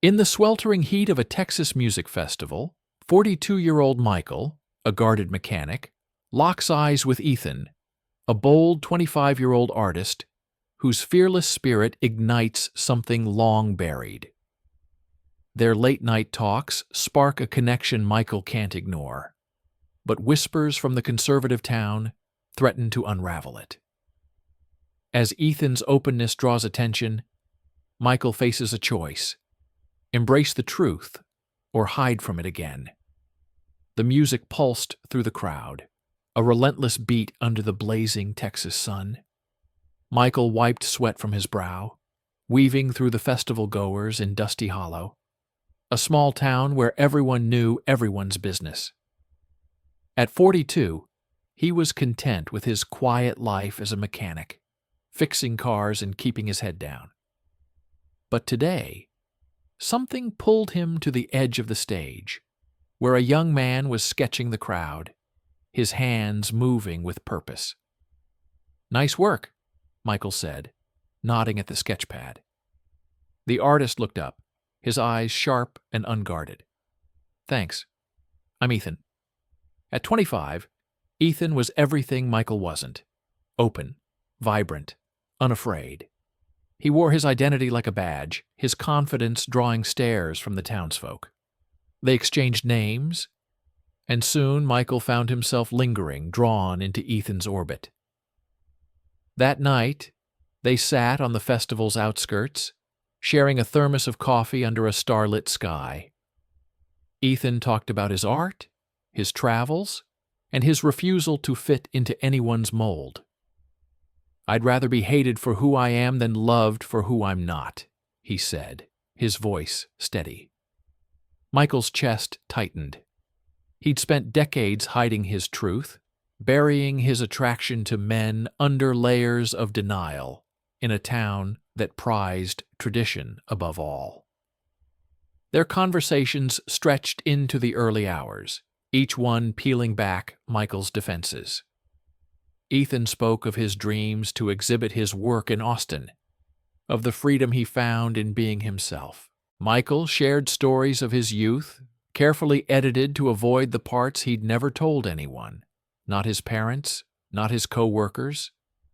In the sweltering heat of a Texas music festival, 42-year-old Michael, a guarded mechanic, locks eyes with Ethan, a bold 25-year-old artist whose fearless spirit ignites something long buried. Their late-night talks spark a connection Michael can't ignore, but whispers from the conservative town threaten to unravel it. As Ethan's openness draws attention, Michael faces a choice: embrace the truth or hide from it again. The music pulsed through the crowd, a relentless beat under the blazing Texas sun. Michael wiped sweat from his brow, weaving through the festival goers in Dusty Hollow, a small town where everyone knew everyone's business. At 42, he was content with his quiet life as a mechanic, fixing cars and keeping his head down. But today, something pulled him to the edge of the stage, where a young man was sketching the crowd, his hands moving with purpose. "Nice work," Michael said, nodding at the sketch pad. The artist looked up, his eyes sharp and unguarded. "Thanks. I'm Ethan." At 25, Ethan was everything Michael wasn't: open, vibrant, unafraid. He wore his identity like a badge, his confidence drawing stares from the townsfolk. They exchanged names, and soon Michael found himself lingering, drawn into Ethan's orbit. That night, they sat on the festival's outskirts, sharing a thermos of coffee under a starlit sky. Ethan talked about his art, his travels, and his refusal to fit into anyone's mold. "I'd rather be hated for who I am than loved for who I'm not," he said, his voice steady. Michael's chest tightened. He'd spent decades hiding his truth, burying his attraction to men under layers of denial in a town that prized tradition above all. Their conversations stretched into the early hours, each one peeling back Michael's defenses. Ethan spoke of his dreams to exhibit his work in Austin, of the freedom he found in being himself. Michael shared stories of his youth, carefully edited to avoid the parts he'd never told anyone, not his parents, not his co-workers,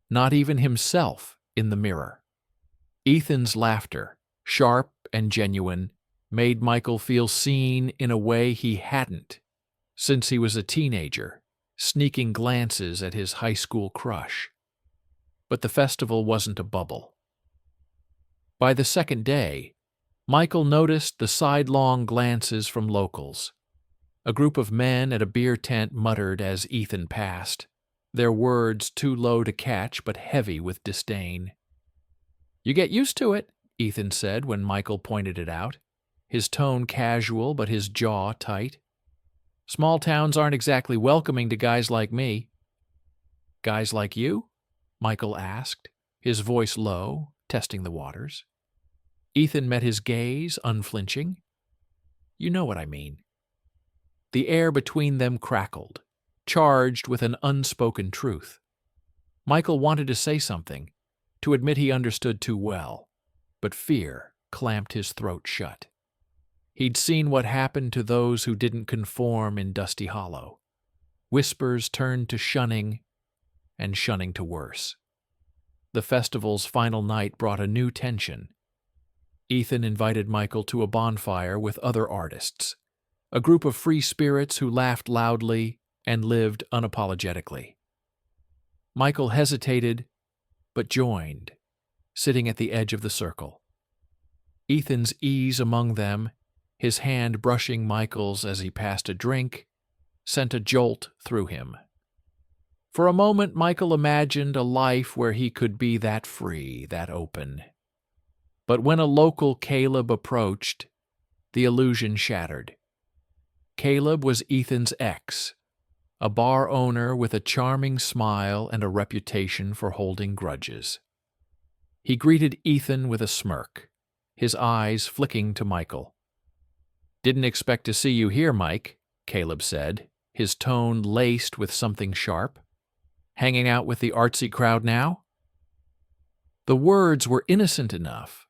not even himself in the mirror. Ethan's laughter, sharp and genuine, made Michael feel seen in a way he hadn't since he was a teenager, sneaking glances at his high school crush. But the festival wasn't a bubble. By the second day, Michael noticed the sidelong glances from locals. A group of men at a beer tent muttered as Ethan passed, their words too low to catch but heavy with disdain. "You get used to it," Ethan said when Michael pointed it out, his tone casual but his jaw tight. "Small towns aren't exactly welcoming to guys like me." "Guys like you?" Michael asked, his voice low, testing the waters. Ethan met his gaze, unflinching. "You know what I mean." The air between them crackled, charged with an unspoken truth. Michael wanted to say something, to admit he understood too well, but fear clamped his throat shut. He'd seen what happened to those who didn't conform in Dusty Hollow. Whispers turned to shunning, and shunning to worse. The festival's final night brought a new tension. Ethan invited Michael to a bonfire with other artists, a group of free spirits who laughed loudly and lived unapologetically. Michael hesitated, but joined, sitting at the edge of the circle. Ethan's ease among them, his hand brushing Michael's as he passed a drink, sent a jolt through him. For a moment, Michael imagined a life where he could be that free, that open. But when a local Caleb approached, the illusion shattered. Caleb was Ethan's ex, a bar owner with a charming smile and a reputation for holding grudges. He greeted Ethan with a smirk, his eyes flicking to Michael. "Didn't expect to see you here, Mike," Caleb said, his tone laced with something sharp. "Hanging out with the artsy crowd now?" The words were innocent enough,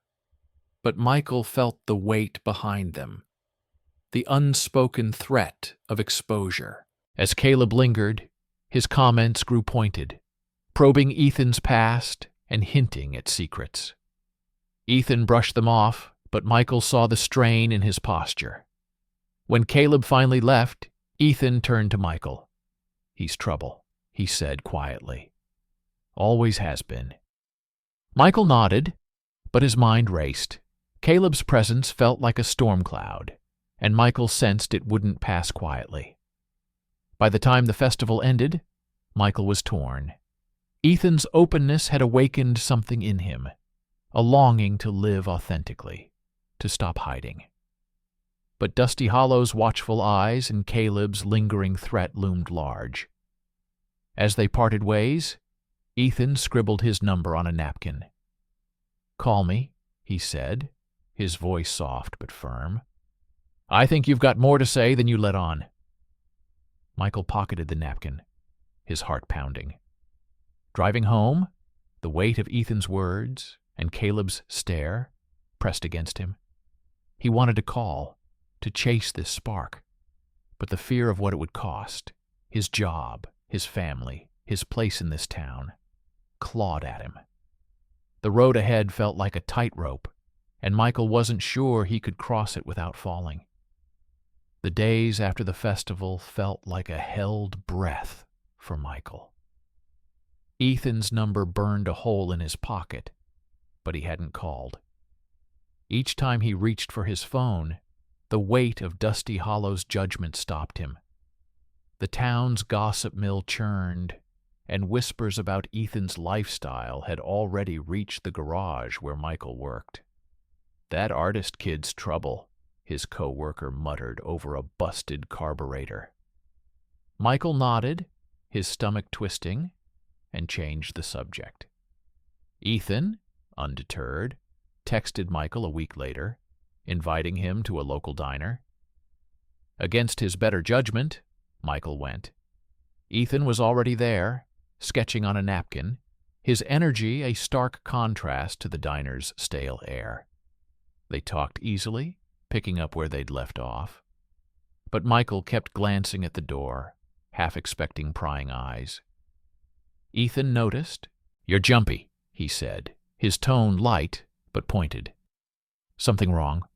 but Michael felt the weight behind them, the unspoken threat of exposure. As Caleb lingered, his comments grew pointed, probing Ethan's past and hinting at secrets. Ethan brushed them off, but Michael saw the strain in his posture. When Caleb finally left, Ethan turned to Michael. "He's trouble," he said quietly. "Always has been." Michael nodded, but his mind raced. Caleb's presence felt like a storm cloud, and Michael sensed it wouldn't pass quietly. By the time the festival ended, Michael was torn. Ethan's openness had awakened something in him, a longing to live authentically, to stop hiding. But Dusty Hollow's watchful eyes and Caleb's lingering threat loomed large. As they parted ways, Ethan scribbled his number on a napkin. "Call me," he said, his voice soft but firm. "I think you've got more to say than you let on." Michael pocketed the napkin, his heart pounding. Driving home, the weight of Ethan's words and Caleb's stare pressed against him. He wanted to call, to chase this spark, but the fear of what it would cost, his job, his family, his place in this town, clawed at him. The road ahead felt like a tightrope, and Michael wasn't sure he could cross it without falling. The days after the festival felt like a held breath for Michael. Ethan's number burned a hole in his pocket, but he hadn't called. Each time he reached for his phone, the weight of Dusty Hollow's judgment stopped him. The town's gossip mill churned, and whispers about Ethan's lifestyle had already reached the garage where Michael worked. "That artist kid's trouble," his co-worker muttered over a busted carburetor. Michael nodded, his stomach twisting, and changed the subject. Ethan, undeterred, texted Michael a week later, inviting him to a local diner. Against his better judgment, Michael went. Ethan was already there, sketching on a napkin, his energy a stark contrast to the diner's stale air. They talked easily, picking up where they'd left off. But Michael kept glancing at the door, half expecting prying eyes. Ethan noticed. "You're jumpy," he said, his tone light but pointed. "Something wrong?"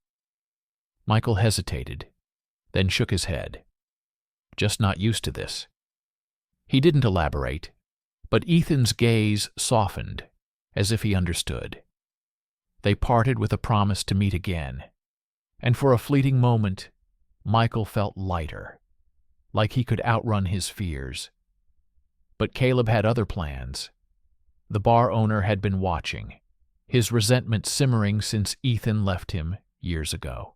Michael hesitated, then shook his head. "Just not used to this." He didn't elaborate, but Ethan's gaze softened, as if he understood. They parted with a promise to meet again, and for a fleeting moment, Michael felt lighter, like he could outrun his fears. But Caleb had other plans. The bar owner had been watching, his resentment simmering since Ethan left him years ago.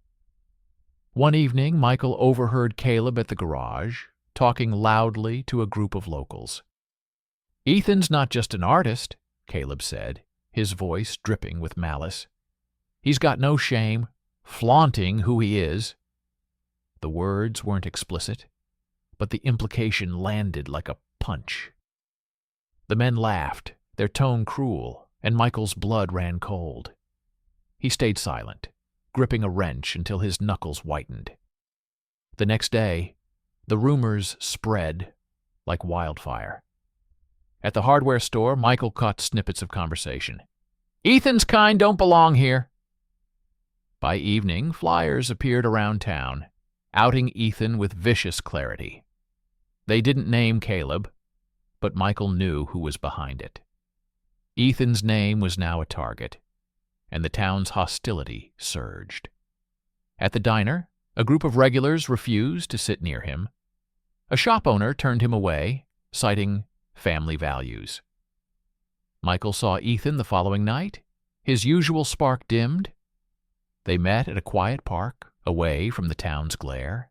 One evening, Michael overheard Caleb at the garage, talking loudly to a group of locals. "Ethan's not just an artist," Caleb said, his voice dripping with malice. "He's got no shame, flaunting who he is." The words weren't explicit, but the implication landed like a punch. The men laughed, their tone cruel, and Michael's blood ran cold. He stayed silent, gripping a wrench until his knuckles whitened. The next day, the rumors spread like wildfire. At the hardware store, Michael caught snippets of conversation. "Ethan's kind don't belong here." By evening, flyers appeared around town, outing Ethan with vicious clarity. They didn't name Caleb, but Michael knew who was behind it. Ethan's name was now a target, and the town's hostility surged. At the diner, a group of regulars refused to sit near him. A shop owner turned him away, citing family values. Michael saw Ethan the following night. His usual spark dimmed. They met at a quiet park, away from the town's glare.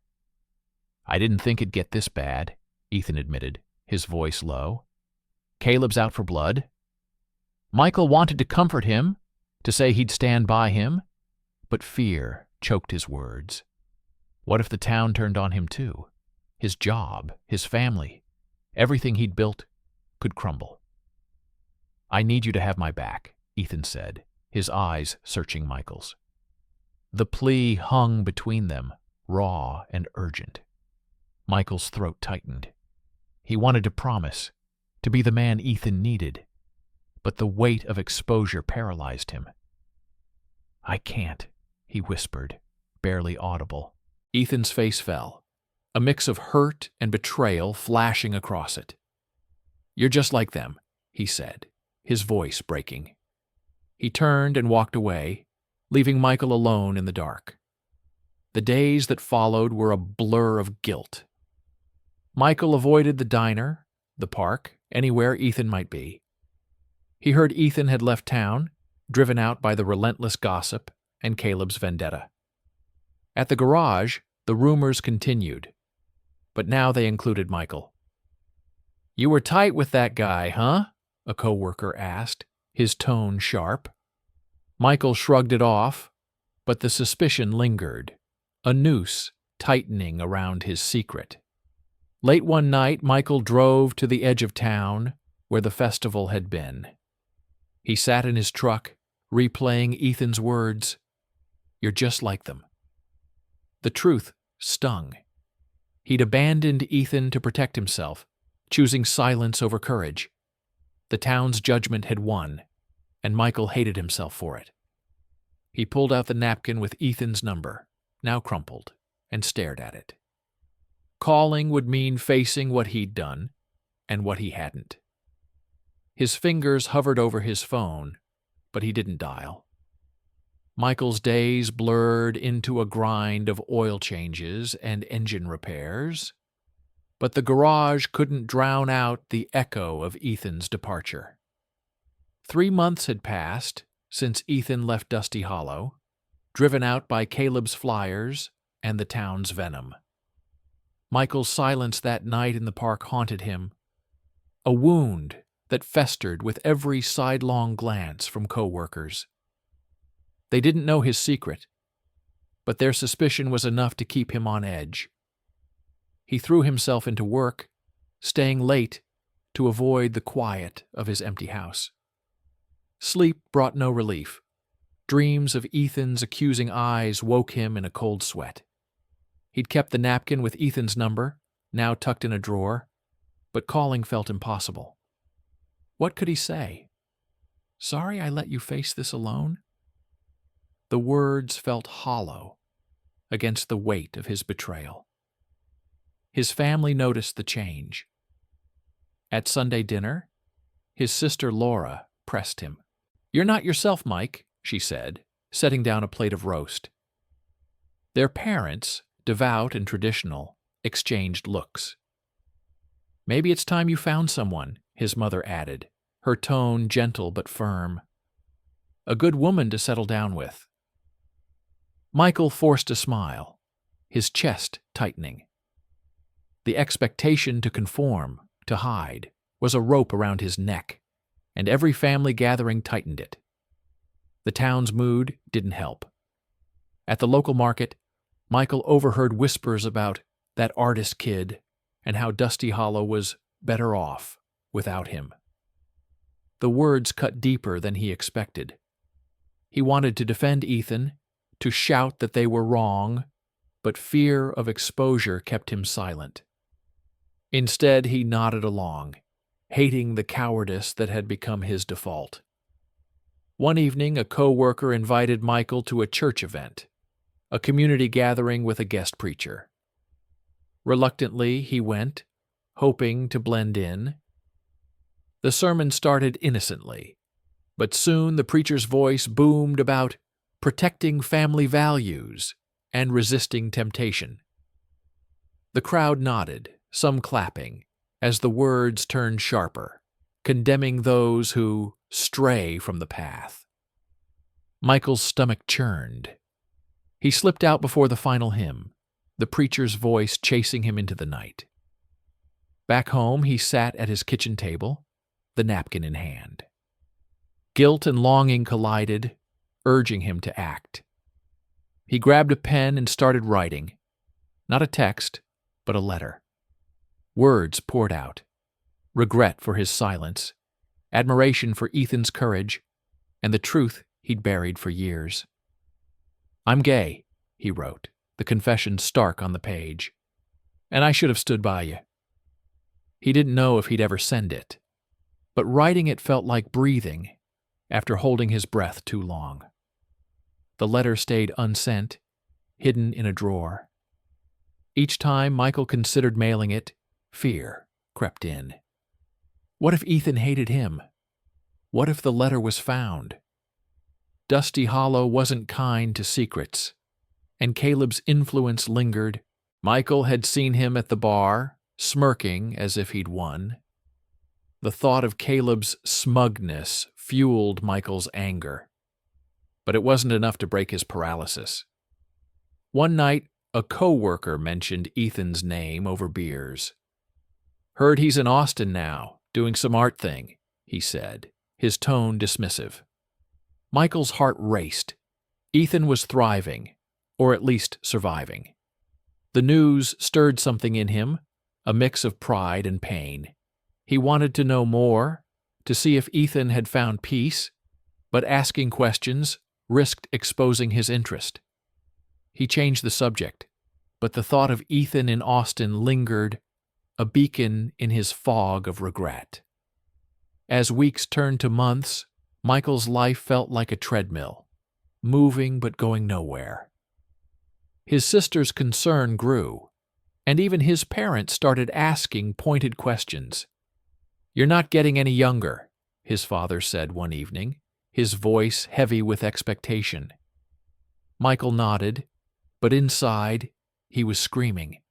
"I didn't think it'd get this bad," Ethan admitted, his voice low. "Caleb's out for blood." Michael wanted to comfort him, to say he'd stand by him, but fear choked his words. What if the town turned on him too? His job, his family, everything he'd built could crumble. "I need you to have my back," Ethan said, his eyes searching Michael's. The plea hung between them, raw and urgent. Michael's throat tightened. He wanted to promise, to be the man Ethan needed, but the weight of exposure paralyzed him. "I can't," he whispered, barely audible. Ethan's face fell, a mix of hurt and betrayal flashing across it. "You're just like them," he said, his voice breaking. He turned and walked away, leaving Michael alone in the dark. The days that followed were a blur of guilt. Michael avoided the diner, the park, anywhere Ethan might be. He heard Ethan had left town, driven out by the relentless gossip and Caleb's vendetta. At the garage, the rumors continued, but now they included Michael. "You were tight with that guy, huh?" a coworker asked, his tone sharp. Michael shrugged it off, but the suspicion lingered, a noose tightening around his secret. Late one night, Michael drove to the edge of town where the festival had been. He sat in his truck, replaying Ethan's words, "You're just like them." The truth stung. He'd abandoned Ethan to protect himself, choosing silence over courage. The town's judgment had won, and Michael hated himself for it. He pulled out the napkin with Ethan's number, now crumpled, and stared at it. Calling would mean facing what he'd done and what he hadn't. His fingers hovered over his phone, but he didn't dial. Michael's days blurred into a grind of oil changes and engine repairs, but the garage couldn't drown out the echo of Ethan's departure. 3 months had passed since Ethan left Dusty Hollow, driven out by Caleb's flyers and the town's venom. Michael's silence that night in the park haunted him, a wound that festered with every sidelong glance from coworkers. They didn't know his secret, but their suspicion was enough to keep him on edge. He threw himself into work, staying late to avoid the quiet of his empty house. Sleep brought no relief. Dreams of Ethan's accusing eyes woke him in a cold sweat. He'd kept the napkin with Ethan's number, now tucked in a drawer, but calling felt impossible. What could he say? "Sorry I let you face this alone?" The words felt hollow against the weight of his betrayal. His family noticed the change. At Sunday dinner, his sister Laura pressed him. "You're not yourself, Mike," she said, setting down a plate of roast. Their parents, devout and traditional, exchanged looks. "Maybe it's time you found someone," his mother added, her tone gentle but firm. "A good woman to settle down with." Michael forced a smile, his chest tightening. The expectation to conform, to hide, was a rope around his neck, and every family gathering tightened it. The town's mood didn't help. At the local market, Michael overheard whispers about that artist kid and how Dusty Hollow was better off without him. The words cut deeper than he expected. He wanted to defend Ethan, to shout that they were wrong, but fear of exposure kept him silent. Instead, he nodded along, hating the cowardice that had become his default. One evening, a co-worker invited Michael to a church event, a community gathering with a guest preacher. Reluctantly, he went, hoping to blend in. The sermon started innocently, but soon the preacher's voice boomed about protecting family values and resisting temptation. The crowd nodded, some clapping, as the words turned sharper, condemning those who stray from the path. Michael's stomach churned. He slipped out before the final hymn, the preacher's voice chasing him into the night. Back home, he sat at his kitchen table, the napkin in hand. Guilt and longing collided, urging him to act. He grabbed a pen and started writing, not a text, but a letter. Words poured out, regret for his silence, admiration for Ethan's courage, and the truth he'd buried for years. "I'm gay," he wrote, the confession stark on the page. "And I should have stood by you." He didn't know if he'd ever send it, but writing it felt like breathing after holding his breath too long. The letter stayed unsent, hidden in a drawer. Each time Michael considered mailing it, fear crept in. What if Ethan hated him? What if the letter was found? Dusty Hollow wasn't kind to secrets, and Caleb's influence lingered. Michael had seen him at the bar, smirking as if he'd won. The thought of Caleb's smugness fueled Michael's anger. But it wasn't enough to break his paralysis. One night, a co-worker mentioned Ethan's name over beers. "Heard he's in Austin now, doing some art thing," he said, his tone dismissive. Michael's heart raced. Ethan was thriving, or at least surviving. The news stirred something in him, a mix of pride and pain. He wanted to know more, to see if Ethan had found peace, but asking questions risked exposing his interest. He changed the subject, but the thought of Ethan in Austin lingered, a beacon in his fog of regret. As weeks turned to months, Michael's life felt like a treadmill, moving but going nowhere. His sister's concern grew, and even his parents started asking pointed questions. "You're not getting any younger," his father said one evening, his voice heavy with expectation. Michael nodded, but inside, he was screaming.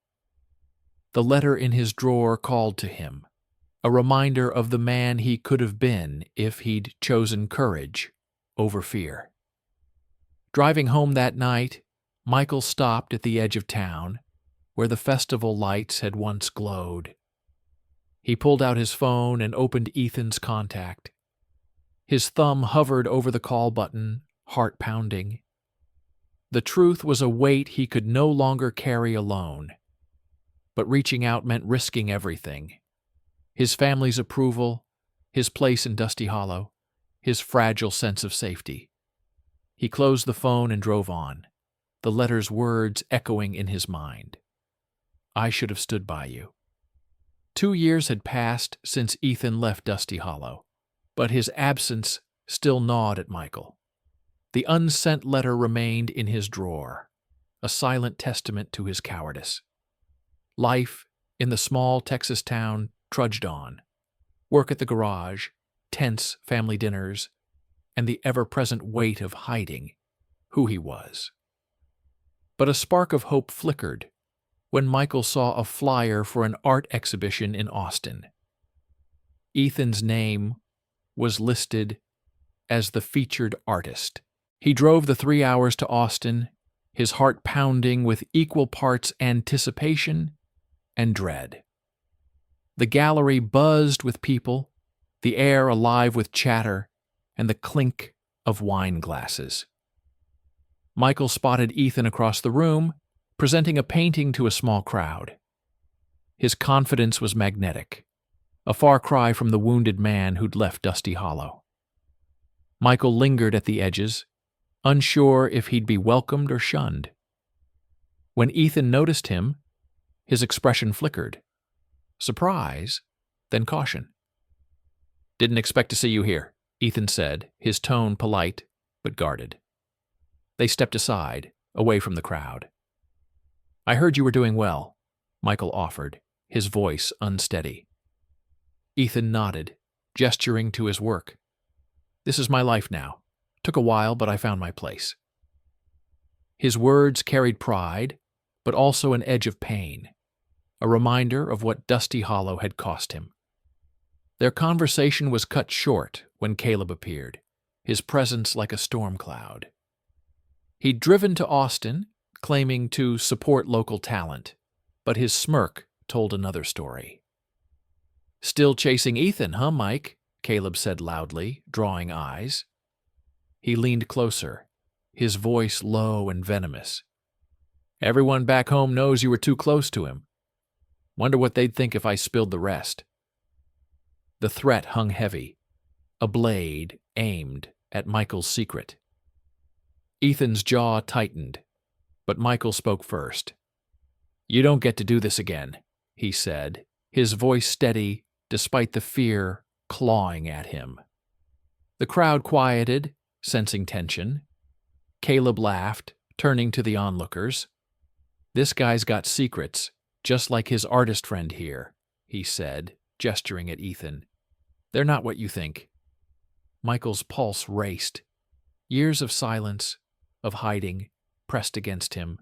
The letter in his drawer called to him, a reminder of the man he could have been if he'd chosen courage over fear. Driving home that night, Michael stopped at the edge of town, where the festival lights had once glowed. He pulled out his phone and opened Ethan's contact. His thumb hovered over the call button, heart pounding. The truth was a weight he could no longer carry alone. But reaching out meant risking everything. His family's approval, his place in Dusty Hollow, his fragile sense of safety. He closed the phone and drove on, the letter's words echoing in his mind. "I should have stood by you." 2 years had passed since Ethan left Dusty Hollow, but his absence still gnawed at Michael. The unsent letter remained in his drawer, a silent testament to his cowardice. Life in the small Texas town trudged on. Work at the garage, tense family dinners, and the ever-present weight of hiding who he was. But a spark of hope flickered when Michael saw a flyer for an art exhibition in Austin. Ethan's name was listed as the featured artist. He drove the 3 hours to Austin, his heart pounding with equal parts anticipation and dread. The gallery buzzed with people, the air alive with chatter and the clink of wine glasses. Michael spotted Ethan across the room, presenting a painting to a small crowd. His confidence was magnetic, a far cry from the wounded man who'd left Dusty Hollow. Michael lingered at the edges, unsure if he'd be welcomed or shunned. When Ethan noticed him, his expression flickered. Surprise, then caution. "Didn't expect to see you here," Ethan said, his tone polite but guarded. They stepped aside, away from the crowd. "I heard you were doing well," Michael offered, his voice unsteady. Ethan nodded, gesturing to his work. "This is my life now. Took a while, but I found my place." His words carried pride, but also an edge of pain, a reminder of what Dusty Hollow had cost him. Their conversation was cut short when Caleb appeared, his presence like a storm cloud. He'd driven to Austin, claiming to support local talent, but his smirk told another story. "Still chasing Ethan, huh, Mike?" Caleb said loudly, drawing eyes. He leaned closer, his voice low and venomous. "Everyone back home knows you were too close to him. Wonder what they'd think if I spilled the rest." The threat hung heavy, a blade aimed at Michael's secret. Ethan's jaw tightened, but Michael spoke first. "You don't get to do this again," he said, his voice steady despite the fear clawing at him. The crowd quieted, sensing tension. Caleb laughed, turning to the onlookers. "This guy's got secrets, just like his artist friend here," he said, gesturing at Ethan. "They're not what you think." Michael's pulse raced. Years of silence, of hiding, pressed against him.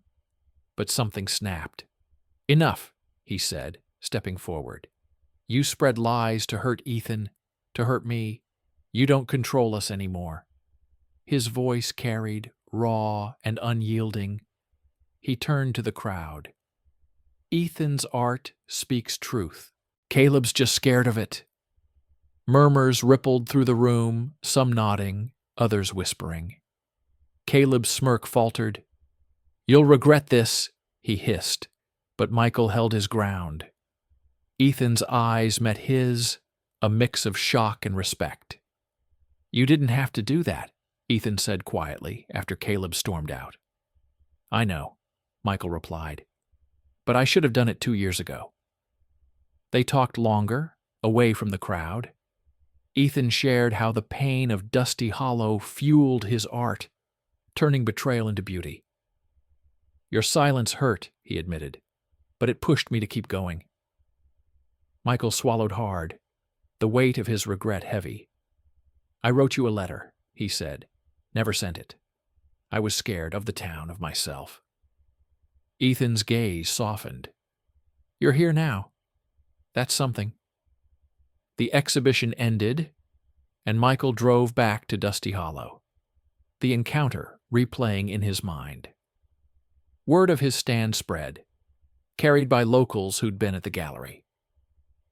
But something snapped. "Enough," he said, stepping forward. "You spread lies to hurt Ethan, to hurt me. You don't control us anymore." His voice carried, raw and unyielding. He turned to the crowd. "Ethan's art speaks truth. Caleb's just scared of it." Murmurs rippled through the room, some nodding, others whispering. Caleb's smirk faltered. "You'll regret this," he hissed, but Michael held his ground. Ethan's eyes met his, a mix of shock and respect. "You didn't have to do that," Ethan said quietly after Caleb stormed out. "I know," Michael replied, "but I should have done it 2 years ago." They talked longer, away from the crowd. Ethan shared how the pain of Dusty Hollow fueled his art, turning betrayal into beauty. "Your silence hurt," he admitted, "but it pushed me to keep going." Michael swallowed hard, the weight of his regret heavy. "I wrote you a letter," he said. "Never sent it. I was scared of the town, of myself." Ethan's gaze softened. "You're here now. That's something." The exhibition ended, and Michael drove back to Dusty Hollow, the encounter replaying in his mind. Word of his stand spread, carried by locals who'd been at the gallery.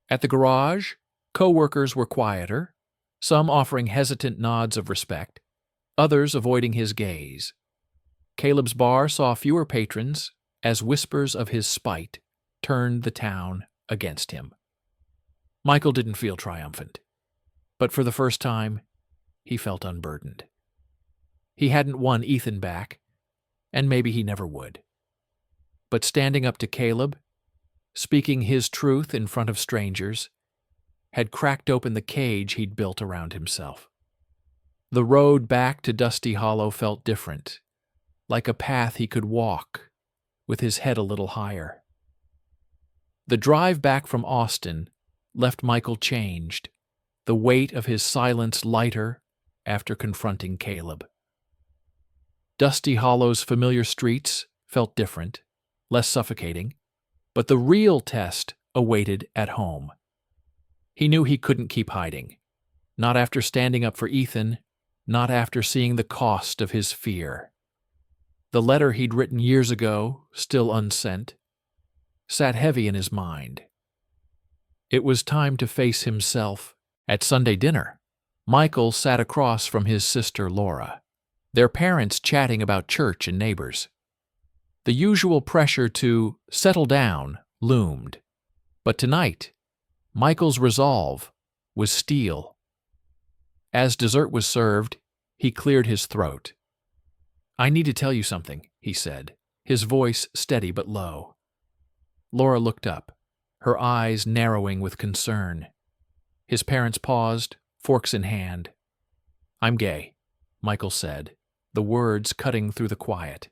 At the garage, co-workers were quieter, some offering hesitant nods of respect, others avoiding his gaze. Caleb's bar saw fewer patrons as whispers of his spite turned the town against him. Michael didn't feel triumphant, but for the first time, he felt unburdened. He hadn't won Ethan back, and maybe he never would. But standing up to Caleb, speaking his truth in front of strangers, had cracked open the cage he'd built around himself. The road back to Dusty Hollow felt different, like a path he could walk, with his head a little higher. The drive back from Austin left Michael changed, the weight of his silence lighter after confronting Caleb. Dusty Hollow's familiar streets felt different, less suffocating, but the real test awaited at home. He knew he couldn't keep hiding, not after standing up for Ethan, not after seeing the cost of his fear. The letter he'd written years ago, still unsent, sat heavy in his mind. It was time to face himself. At Sunday dinner, Michael sat across from his sister Laura, their parents chatting about church and neighbors. The usual pressure to settle down loomed, but tonight, Michael's resolve was steel. As dessert was served, he cleared his throat. "I need to tell you something," he said, his voice steady but low. Laura looked up, her eyes narrowing with concern. His parents paused, forks in hand. "I'm gay," Michael said, the words cutting through the quiet.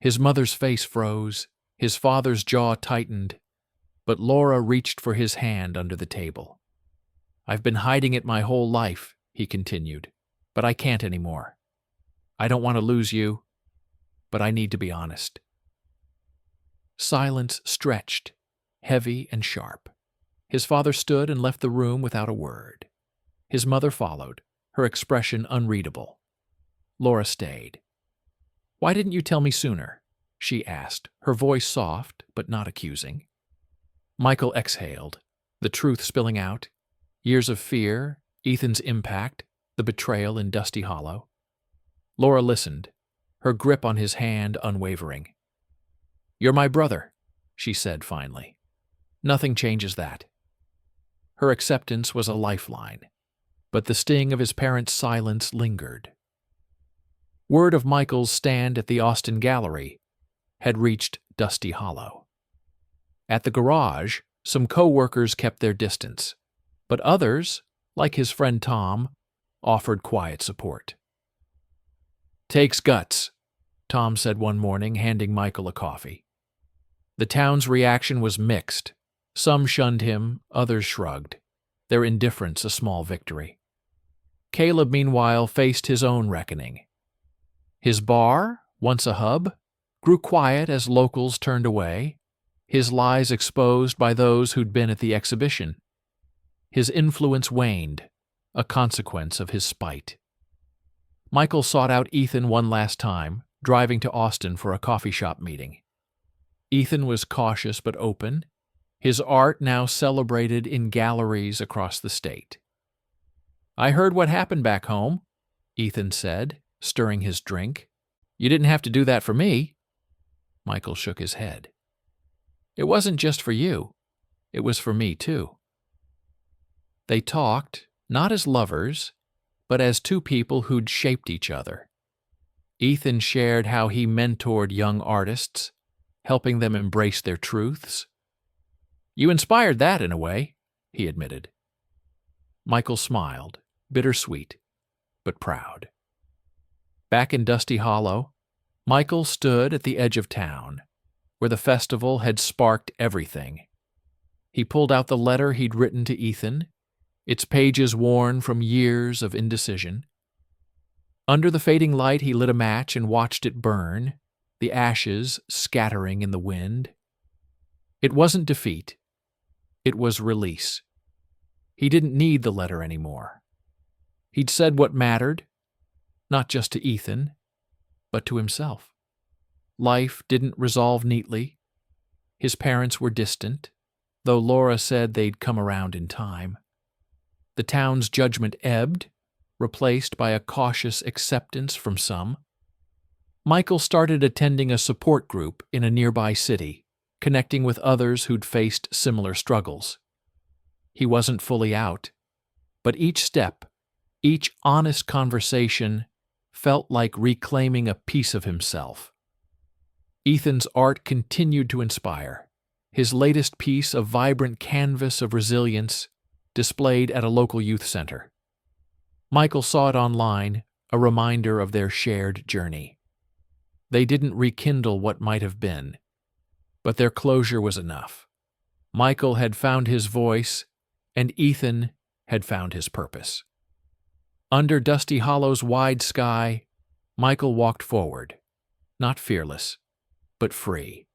His mother's face froze, his father's jaw tightened, but Laura reached for his hand under the table. "I've been hiding it my whole life," he continued, "but I can't anymore. I don't want to lose you, but I need to be honest." Silence stretched, heavy and sharp. His father stood and left the room without a word. His mother followed, her expression unreadable. Laura stayed. "Why didn't you tell me sooner?" she asked, her voice soft but not accusing. Michael exhaled, the truth spilling out. Years of fear, Ethan's impact, the betrayal in Dusty Hollow. Laura listened, her grip on his hand unwavering. "You're my brother," she said finally. "Nothing changes that." Her acceptance was a lifeline, but the sting of his parents' silence lingered. Word of Michael's stand at the Austin Gallery had reached Dusty Hollow. At the garage, some co-workers kept their distance, but others, like his friend Tom, offered quiet support. "Takes guts," Tom said one morning, handing Michael a coffee. The town's reaction was mixed. Some shunned him, others shrugged, their indifference a small victory. Caleb, meanwhile, faced his own reckoning. His bar, once a hub, grew quiet as locals turned away, his lies exposed by those who'd been at the exhibition. His influence waned, a consequence of his spite. Michael sought out Ethan one last time, driving to Austin for a coffee shop meeting. Ethan was cautious but open, his art now celebrated in galleries across the state. "I heard what happened back home," Ethan said, stirring his drink. "You didn't have to do that for me." Michael shook his head. "It wasn't just for you. It was for me, too." They talked, not as lovers, but as two people who'd shaped each other. Ethan shared how he mentored young artists, helping them embrace their truths. "You inspired that in a way," he admitted. Michael smiled, bittersweet, but proud. Back in Dusty Hollow, Michael stood at the edge of town, where the festival had sparked everything. He pulled out the letter he'd written to Ethan, its pages worn from years of indecision. Under the fading light, he lit a match and watched it burn, the ashes scattering in the wind. It wasn't defeat. It was release. He didn't need the letter anymore. He'd said what mattered, not just to Ethan, but to himself. Life didn't resolve neatly. His parents were distant, though Laura said they'd come around in time. The town's judgment ebbed, replaced by a cautious acceptance from some. Michael started attending a support group in a nearby city, connecting with others who'd faced similar struggles. He wasn't fully out, but each step, each honest conversation, felt like reclaiming a piece of himself. Ethan's art continued to inspire, his latest piece a vibrant canvas of resilience displayed at a local youth center. Michael saw it online, a reminder of their shared journey. They didn't rekindle what might have been, but their closure was enough. Michael had found his voice, and Ethan had found his purpose. Under Dusty Hollow's wide sky, Michael walked forward, not fearless, but free.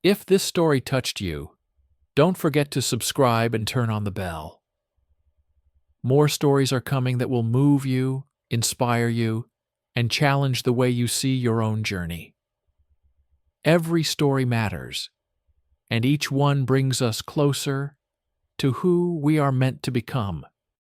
If this story touched you, don't forget to subscribe and turn on the bell. More stories are coming that will move you, inspire you, and challenge the way you see your own journey. Every story matters, and each one brings us closer to who we are meant to become.